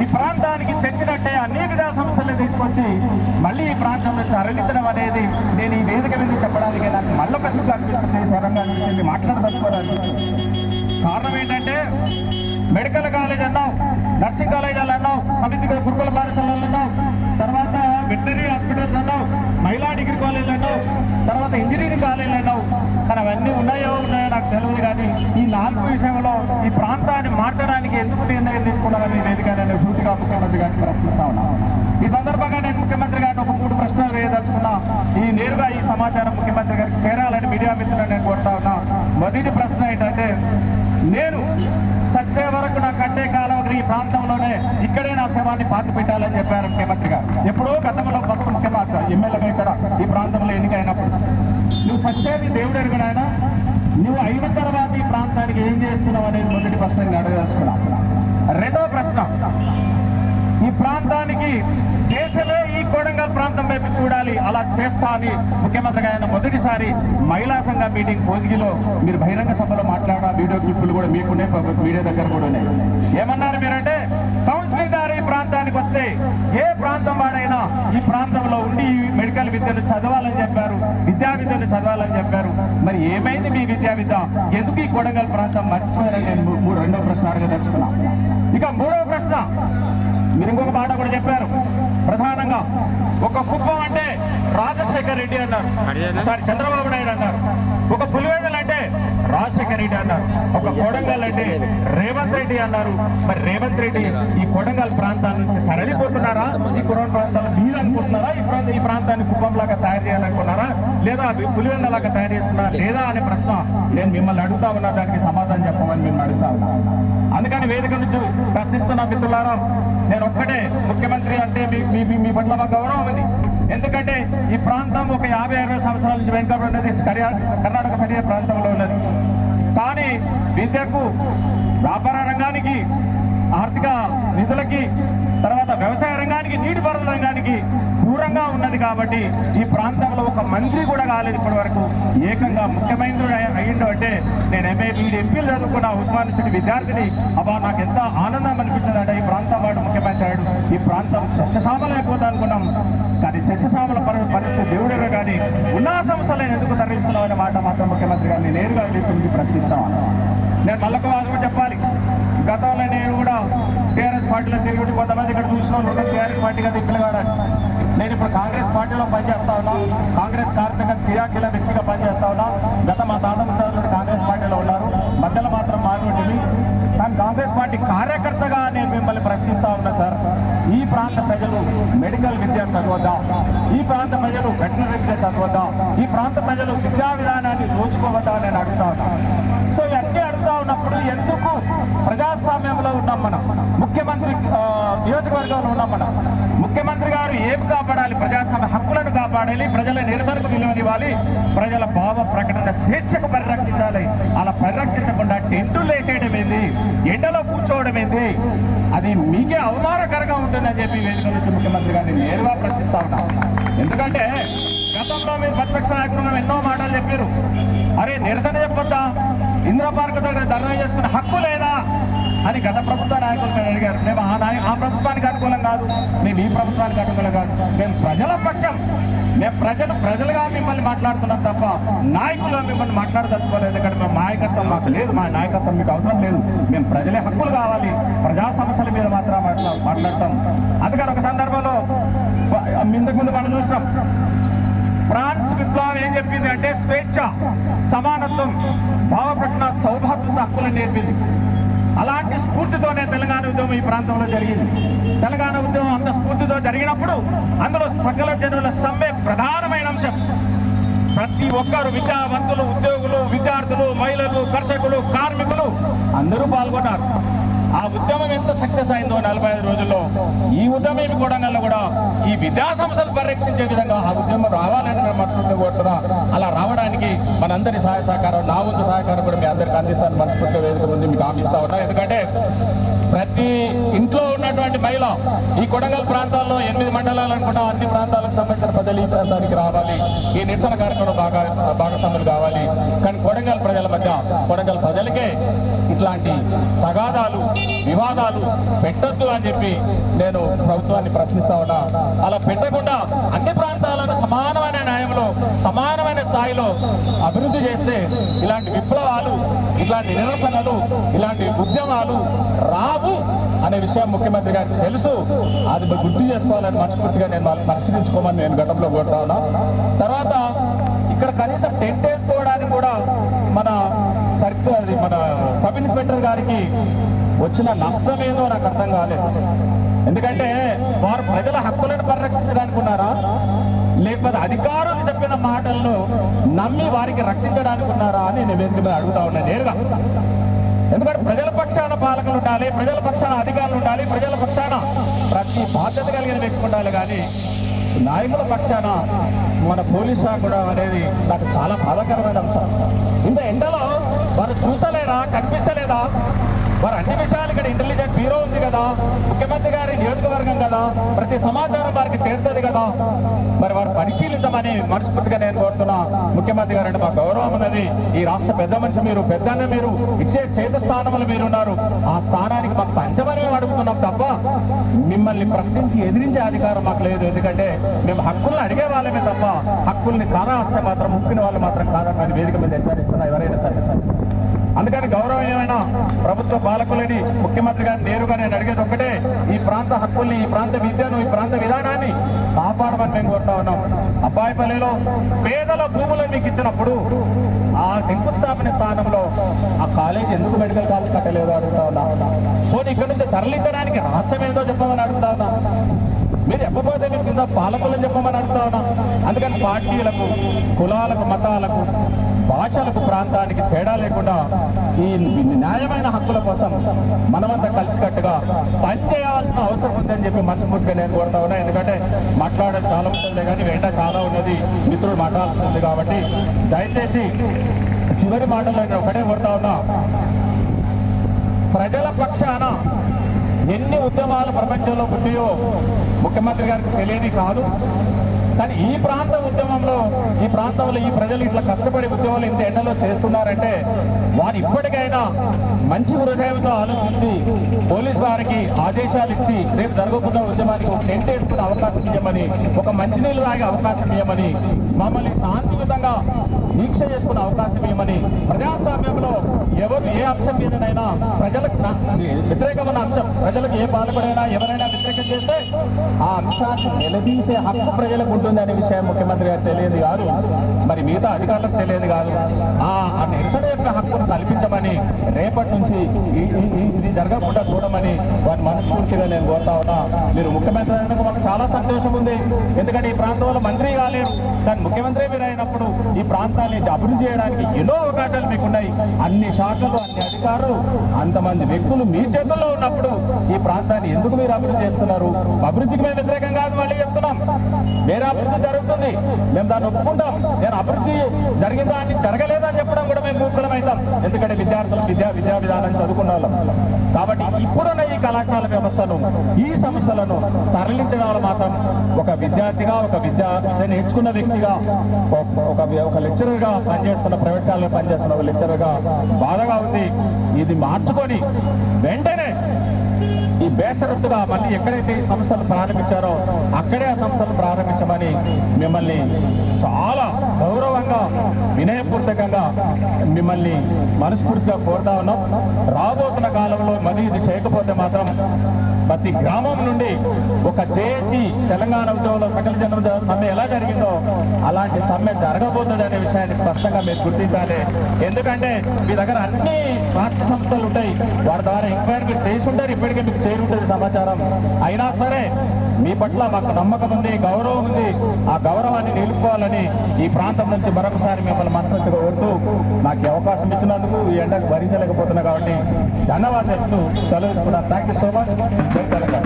ఈ ప్రాంతానికి తెచ్చినట్టే అన్ని విద్యా సంస్థలు తీసుకొచ్చి మళ్ళీ ఈ ప్రాంతంలో తరలించడం అనేది నేను ఈ వేదిక మీద చెప్పడానికి నాకు మళ్ళొక సిగ్గు అనిపిస్తుంది. సరంగా అనిపిస్తుంది, మాట్లాడదలుచుకోవడానికి. కారణం ఏంటంటే మెడికల్ కాలేజ్ అన్నావు, నర్సింగ్ కాలేజీలు అన్నావు, సమితి గురుకుల పాఠశాలలు అన్నావు, తర్వాత వెటనరీ హాస్పిటల్స్ అన్నావు, మహిళా డిగ్రీ కాలేజీలు అన్నావు, తర్వాత ఇంజనీరింగ్ కాలేజీలు అన్నావు. కానీ అవన్నీ ఉన్నాయో నాకు తెలియదు. కానీ ఈ 4 విషయంలో ఈ ప్రాంతాన్ని మార్చడానికి ఎందుకు నిర్ణయం తీసుకున్నారని వేదిక నేను పూర్తిగా ముఖ్యమంత్రి గారిని ప్రశ్నిస్తా ఉన్నాను. ఈ సందర్భంగా నేను ముఖ్యమంత్రి గారిని ఒక 3 ప్రశ్నలు వేయదలుచుకున్నా. నేరుగా ఈ సమాచారం ముఖ్యమంత్రి గారికి చేరాలని మీడియా మిత్రులను నేను కోరుతా ఉన్నా. మొదటి ప్రశ్న ఏంటంటే, నేను సచ్చే వరకు నా కట్టే కాలం ఈ ప్రాంతంలోనే ఇక్కడే నా శవాన్ని పాతి పెట్టాలని చెప్పారు ముఖ్యమంత్రి గారు. ఎప్పుడో గతంలో ఫస్ట్ ముఖ్యమంత్రి ఎమ్మెల్యేగా ఇక్కడ ఈ ప్రాంతంలో ఎన్నికైనప్పుడు నువ్వు సచ్చేది దేవుడు ఎరుగడాయన, నువ్వు అయిన తర్వాత ఈ ప్రాంతానికి ఏం చేస్తున్నావు అనేది మొదటి ప్రశ్న అడగదలుచుకున్నావు. రెండవ ప్రశ్న, ఈ ప్రాంతానికి దేశమే ఈ కొడంగల్ ప్రాంతం వైపు చూడాలి, అలా చేస్తా అని ముఖ్యమంత్రి గారు మొదటిసారి మహిళా సంఘ మీటింగ్ భోజగిలో మీరు బహిరంగ సభలో మాట్లాడిన వీడియో క్లిప్పులు కూడా మీకునే మీడియా దగ్గర కూడా ఉన్నాయి. ఏమన్నారు మీరంటే, కౌన్సిలింగ్ ద్వారా ఈ ప్రాంతానికి వస్తే ఏ ప్రాంతం వాడైనా ఈ ప్రాంతంలో ఉండి మెడికల్ విద్యను చదవాలని చెప్పారు, విద్యా విద్యను చదవాలని చెప్పారు. మరి ఏమైంది మీ విద్యా విద్య? ఎందుకు ఈ కొడంగల్ ప్రాంతం మర్చిపోయారని నేను రెండవ ప్రశ్న అడగదలుచుకున్నా. ఇక మూడవ ప్రశ్న, మీరు ఇంకొక మాట కూడా చెప్పారు. ప్రధానంగా ఒక కుప్పం అంటే రాజశేఖర రెడ్డి అన్నారు, సారీ చంద్రబాబు నాయుడు అన్నారు. ఒక పులివెందులు అంటే రాజశేఖర రెడ్డి అన్నారు. ఒక కొడంగల్ అంటే రేవంత్ రెడ్డి అన్నారు. మరి రేవంత్ రెడ్డి ఈ కొడంగల్ ప్రాంతాల నుంచి తరలిపోతున్నారా? ఈ కొడంగల్ ప్రాంతాలు మీరు అనుకుంటున్నారా? ఈ ప్రాంతాన్ని కుప్పంలాగా తయారు చేయాలనుకున్నారా, లేదా పులివెందులాగా తయారు చేసుకున్నారా లేదా అనే ప్రశ్న నేను మిమ్మల్ని అడుగుతా ఉన్నా. దానికి సమాధానం చెప్పమని మిమ్మల్ని అడుగుతా ఉన్నా. అందుకని వేదిక నుంచి ప్రశ్నిస్తున్న మిత్రులారా, నేను ఒక్కటే, ముఖ్యమంత్రి అంటే మీ పట్ల మా గౌరవం ఉంది. ఎందుకంటే ఈ ప్రాంతం ఒక 50-60 సంవత్సరాల నుంచి వెనుకబడి కర్ణాటక సరిహద్దు ప్రాంతంలో ఉన్నది. కానీ విద్యకు, వ్యాపార రంగానికి, ఆర్థిక నిధులకి, తర్వాత వ్యవసాయ రంగానికి, నీటిపారుదల రంగానికి దూరంగా ఉన్నది. కాబట్టి ఈ ప్రాంతంలో ఒక మంత్రి కూడా కాలేదు ఇప్పటి వరకు. ఏకంగా ముఖ్యమంత్రి అయ్యిండు అంటే నేను ఎంపీలు చదువుకున్న ఉస్మాన్ సిటీ విద్యార్థిని. అబ్బా, నాకు ఎంత ఆనందం అనిపించింది అంటే ఈ ప్రాంతం వాడు ముఖ్యమంత్రి అయ్యాడు, ఈ ప్రాంతం శస్యశామలు అయిపోతా అనుకున్నాం. కానీ శస్యశామల పరిస్థితి దేవుడే. కానీ ఉన్న సంస్థలను ఎందుకు తరలిస్తున్నాం అనే మాట మాత్రం ముఖ్యమంత్రి గారిని నేరుగా గురించి ప్రశ్నిస్తాను. నేను మళ్ళొక వాదన చెప్పాలి. గతంలో నేను కూడా టీఆర్ఎస్ పార్టీలో తిరిగి కొంతమంది ఇక్కడ చూసిన వాళ్ళు టీఆర్ఎస్ పార్టీగా దిక్కులుగాడాలి. నేను ఇప్పుడు కాంగ్రెస్ పార్టీలో పనిచేస్తా ఉన్నా, కాంగ్రెస్ కార్మిక క్రియాశీల వ్యక్తిగా పనిచేస్తా ఉన్నా. గత మా తాత ముత్తాతలు కాంగ్రెస్ పార్టీలో ఉన్నారు, మధ్యలో మాత్రం మారినట్టుంది. కానీ కాంగ్రెస్ పార్టీ కార్యకర్తగా నేను మిమ్మల్ని ప్రశ్నిస్తా ఉన్నా సార్. ఈ ప్రాంత ప్రజలు మెడికల్ విద్య చదవద్దా? ఈ ప్రాంత ప్రజలు వెటనరీ విద్య చదవద్దా? ఈ ప్రాంత ప్రజలు విద్యా విధానాన్ని దోచుకోవద్దా అని నేను అడుగుతా ఉన్నాను. సో ఇవన్నీ అడుగుతా ఉన్నప్పుడు ఎందుకు ప్రజాస్వామ్యంలో ఉన్నాం మనం, ముఖ్యమంత్రి నియోజకవర్గంలో ఉన్నాం మనం. ముఖ్యమంత్రి గారు ఏం కాపాడాలి? ప్రజాస్వామ్య హక్కులను కాపాడాలి, ప్రజల నిరసనకు విలువనివ్వాలి, ప్రజల భావ ప్రకటన స్వేచ్ఛకు పరిరక్షించాలి. అలా పరిరక్షించకుండా టెంటులు వేసేయడం ఏంది, ఎండలో కూర్చోవడం ఏంది? అది మీకే అవమానకరంగా ఉంటుందని చెప్పి వేదిక నుంచి ముఖ్యమంత్రి గారిని నేరుగా ప్రశ్నిస్తా ఉన్నాం. ఎందుకంటే గతంలో మీరు ప్రతిపక్ష నాయకులు ఎన్నో మాటలు చెప్పారు. అరే నిరసన చెప్పొద్దా, ఇందిరా పార్క్ దగ్గర ధర్నా చేసుకునే హక్కు లేదా అని గత ప్రభుత్వ నాయకులు మేము అడిగారు. మేము ఆ ప్రభుత్వానికి అనుకూలం కాదు, మేము ఈ ప్రభుత్వానికి అనుకూలం కాదు, మేము ప్రజల పక్షం, మేము ప్రజలుగా మిమ్మల్ని మాట్లాడుతున్నాం తప్ప నాయకులు మిమ్మల్ని మాట్లాడదలుచుకోలేదు. ఎందుకంటే మేము నాయకత్వం మాకు లేదు, మా నాయకత్వం మీకు అవసరం లేదు. మేము ప్రజలే హక్కులు కావాలి, ప్రజా సమస్యల మీద మాత్రం మాట్లాడతాం. అందుకని ఒక సందర్భంలో ఇంతకు ముందు మనం చూసినాం, ఫ్రాన్స్ విప్లవం ఏం చెప్పింది అంటే స్వేచ్ఛ, సమానత్వం, భావ ప్రకటన, సౌభాగ్యత హక్కులను నేర్పింది. అలాంటి స్ఫూర్తితోనే తెలంగాణ ఉద్యమం ఈ ప్రాంతంలో జరిగింది. తెలంగాణ ఉద్యమం అంత స్ఫూర్తితో జరిగినప్పుడు అందులో సకల జనుల సమ్మె ప్రధానమైన అంశం. ప్రతి ఒక్కరు, విద్యావంతులు, ఉద్యోగులు, విద్యార్థులు, మహిళలు, కర్షకులు, కార్మికులు అందరూ పాల్గొన్నారు. ఆ ఉద్యమం ఎంత సక్సెస్ అయిందో 45 రోజుల్లో, ఈ ఉద్యమం కొడంగల్లో కూడా ఈ విద్యా సంస్థలు పరిరక్షించే విధంగా ఆ ఉద్యమం రావాలని మేము మనస్ఫూర్తిగా కోరుతున్నా. అలా రావడానికి మనందరి సహాయ సహకారం, నా వంతు సహకారం కూడా మీ అందరికీ అందిస్తాను మనస్ఫూర్తిగా వేదిక ముందు మీకు హామీ ఇస్తా ఉన్నా. ఎందుకంటే ప్రతి ఇంట్లో ఉన్న ఉన్నటువంటి మహిళ ఈ కొడంగల్ ప్రాంతాల్లో 8 మండలాలు అనుకుంటా అన్ని ప్రాంతాలకు సంబంధించిన ప్రజలు ఈ ప్రాంతానికి రావాలి, ఈ నిరసన కార్యక్రమంలో భాగస్వాములు కావాలి. కానీ కొడంగల్ ప్రజల మధ్య కొడంగల్ ప్రజలకే ఇట్లాంటి తగాదాలు వివాదాలు పెట్టొద్దు అని చెప్పి నేను ప్రభుత్వాన్ని ప్రశ్నిస్తా ఉన్నా. అలా పెట్టకుండా అన్ని ప్రాంతాలను సమానమైన న్యాయంలో సమానమైన స్థాయిలో అభివృద్ధి చేస్తే ఇలాంటి విప్లవాలు, ఇలాంటి నిరసనలు, ఇలాంటి ఉద్యమాలు రావు అనే విషయం ముఖ్యమంత్రి గారికి తెలుసు. అది గుర్తు చేసుకోవాలని మనస్ఫూర్తిగా నేను వాళ్ళని పరిశీలించుకోమని నేను గతంలో కోరుతా ఉన్నా. తర్వాత ఇక్కడ కనీసం టెంట్ వేసుకోవడానికి కూడా మన సబ్ ఇన్స్పెక్టర్ గారికి వచ్చిన నష్టం ఏదో నాకు అర్థం కాలేదు. ఎందుకంటే వారు ప్రజల హక్కులను పరిరక్షించడానికి ఉన్నారా, లేకపోతే అధికారులు చెప్పిన మాటలను నమ్మి వారికి రక్షించడానికి ఉన్నారా అని నేను వేదిక మీద అడుగుతా ఉన్నాను నేరుగా. ఎందుకంటే ప్రజల పక్షాన పాలకులు ఉండాలి, ప్రజల పక్షాన అధికారులు ఉండాలి, ప్రజల పక్షాన ప్రతి బాధ్యత కలిగిన వ్యక్తి ఉండాలి. కానీ నాయకుల పక్షాన మన పోలీస్ శాఖ కూడా అనేది నాకు చాలా బాధాకరమైన అంశం. ఇంత ఎండలో వారు చూస్తలేరా, కనిపిస్తలేదా? వారు అన్ని విషయాలు ఇక్కడ ఇంటెలిజెన్స్ బ్యూరో ఉంది కదా, ముఖ్యమంత్రి గారి నియోజకవర్గం కదా, ప్రతి సమాచారం వారికి చేరుతుంది కదా. మరి వారు పరిశీలించమని మనస్ఫూర్తిగా నేను కోరుతున్నా. ముఖ్యమంత్రి గారు అంటే మా గౌరవం ఉన్నది. ఈ రాష్ట్ర పెద్ద మనిషి మీరు, పెద్దన్న మీరు, ఇచ్చే చేతి స్థానంలో మీరున్నారు. ఆ స్థానానికి మాకు పంచమని మేము అడుగుతున్నాం తప్ప మిమ్మల్ని ప్రశ్నించి ఎదిరించే అధికారం మాకు లేదు. ఎందుకంటే మేము హక్కులను అడిగే వాళ్ళమే తప్ప హక్కుల్ని కాదా వస్తే మాత్రం ముక్కిన వాళ్ళు మాత్రం కాదని వేదిక మీద హెచ్చరిస్తున్నా ఎవరైనా సరే. అందుకని గౌరవనీయమైన ప్రభుత్వ పాలకులని ముఖ్యమంత్రి గారిని నేరుగా నేను అడిగేది ఒక్కటే, ఈ ప్రాంత హక్కుల్ని, ఈ ప్రాంత విద్యను, ఈ ప్రాంత విధానాన్ని కాపాడమని మేము కోరుతా ఉన్నాం. అబ్బాయిపల్లిలో పేదల భూములను మీకు ఇచ్చినప్పుడు ఆ శంకుస్థాపన స్థానంలో ఆ కాలేజ్ ఎందుకు మెడికల్ కాలేజ్ కట్టలేదు అడుగుతా ఉన్నా. పోనీ ఇక్కడ నుంచి తరలించడానికి రహస్యం ఏదో చెప్పమని అడుగుతా ఉన్నా. మీరు చెప్పబోతే మీరు కింద పాలకులను చెప్పమని అడుగుతా ఉన్నా. అందుకని పార్టీలకు, కులాలకు, మతాలకు, భాషలకు, ప్రాంతానికి తేడా లేకుండా ఈ న్యాయమైన హక్కుల కోసం మనమంతా కలిసికట్టుగా పనిచేయాల్సిన అవసరం ఉందని చెప్పి మనస్ఫూర్తిగా నేను కోరుతా ఉన్నా. ఎందుకంటే మాట్లాడడం చాలా ఉంటుంది కానీ వెంట చాలా ఉన్నది, మిత్రులు మాట్లాడుతుంది కాబట్టి దయచేసి చివరి మాటల్లో నేను ఒకటే కోరుతా ఉన్నా. ప్రజల పక్షాన ఎన్ని ఉద్యమాలు ప్రపంచంలో పుట్టియో ముఖ్యమంత్రి గారికి తెలియని కాదు. కానీ ఈ ప్రాంత ఉద్యమంలో, ఈ ప్రాంతంలో ఈ ప్రజలు ఇట్లా కష్టపడి ఉద్యమాలు ఇంత ఎండలో చేస్తున్నారంటే వారు ఇప్పటికైనా మంచి హృదయంతో ఆలోచించి పోలీస్ వారికి ఆదేశాలు ఇచ్చి రేపు జరగకుండా ఉద్యమానికి ఒక టెంట్ వేసుకునే అవకాశం ఇవ్వమని, ఒక మంచినీళ్ళు తాగే అవకాశం ఇవ్వమని, మమ్మల్ని శాంతియుతంగా దీక్ష చేసుకునే అవకాశం ఇవ్వమని, ప్రజాస్వామ్యంలో ఎవరు ఏ అంశం మీదనైనా ప్రజలకు వ్యతిరేకమైన అంశం, ప్రజలకు ఏ పాల్పడైనా ఎవరైనా వ్యతిరేకం చేస్తే ఆ అంశాన్ని నిలదీసే హక్కు ప్రజలకు ఉంటుంది అనే విషయం ముఖ్యమంత్రి గారు తెలియదు కాదు, మరి మిగతా అధికారులకు తెలియదు కాదు. ఆ నిరసన యొక్క హక్కును కల్పించమని, రేపటి నుంచి ఇది జరగకుండా చూడమని వారి మనస్ఫూర్తిగా నేను కోరుతా ఉన్నా. మీరు ముఖ్యమంత్రి అయినందుకు మాకు చాలా సంతోషం ఉంది. ఎందుకంటే ఈ ప్రాంతంలో మంత్రి కాలేరు, కానీ ముఖ్యమంత్రి మీరు అయినప్పుడు ఈ ప్రాంతాన్ని అభివృద్ధి చేయడానికి ఎన్నో అవకాశాలు మీకున్నాయి. అన్ని శాఖలు, అన్ని అధికారులు, అంతమంది వ్యక్తులు మీ చేతుల్లో ఉన్నప్పుడు ఈ ప్రాంతాన్ని ఎందుకు మీరు అభివృద్ధి చేస్తున్నారు? అభివృద్ధికి మేము వ్యతిరేకం కాదు, మళ్ళీ చెప్తున్నాం. వేరే అభివృద్ధి జరుగుతుంది, మేము దాన్ని ఒప్పుకుంటాం. నేను అభివృద్ధి జరిగిందా అని జరగలేదని చెప్పడం కూడా మేము విఫలమవుతాం. ఎందుకంటే విద్యార్థులు విద్యా విధానం చదువుకున్న వాళ్ళం కాబట్టి ఇప్పుడున్న ఈ కళాశాల వ్యవస్థను, ఈ సంస్థలను తరలించడం మాత్రం ఒక విద్యార్థిగా, ఒక నేర్చుకున్న వ్యక్తిగా, ఒక లెక్చరర్గా పనిచేస్తున్న, ప్రైవేట్ కాలేజీలో పనిచేస్తున్న ఒక లెక్చరర్గా బాధగా ఉంది. ఇది మార్చుకొని వెంటనే ఈ బేషరతుగా మళ్ళీ ఎక్కడైతే ఈ సంస్థలు ప్రారంభించారో అక్కడే ఆ సంస్థలు ప్రారంభించమని మిమ్మల్ని చాలా గౌరవంగా, వినయపూర్వకంగా మిమ్మల్ని మనస్ఫూర్తిగా కోరుతా ఉన్నాం. రాబోతున్న కాలంలో మళ్ళీ ఇది చేయకపోతే మాత్రం ప్రతి గ్రామం నుండి ఒక జేఏసీ తెలంగాణ ఉద్యోగంలో సకల జన సమ్మె ఎలా జరిగిందో అలాంటి సమ్మె జరగబోతుంది అనే విషయాన్ని స్పష్టంగా మీరు గుర్తించాలి. ఎందుకంటే మీ దగ్గర అన్ని రాష్ట్ర సంస్థలు ఉంటాయి, వారి ద్వారా ఎంక్వైరీ మీరు చేసి ఉంటారు, ఇప్పటికే మీకు చేరుంటుంది సమాచారం. అయినా సరే మీ పట్ల మాకు నమ్మకం ఉంది, గౌరవం ఉంది. ఆ గౌరవాన్ని నిలుపుకోవాలని ఈ ప్రాంతం నుంచి మరొకసారి మిమ్మల్ని మనస్ఫూర్తిగా కోరుతూ నాకు అవకాశం ఇచ్చినందుకు ఈ ఎండకు భరించలేకపోతున్నా కాబట్టి ధన్యవాదాలు చెప్తూ సెలవు తీసుకున్నాను. Thank you so much. జై తెలంగాణ.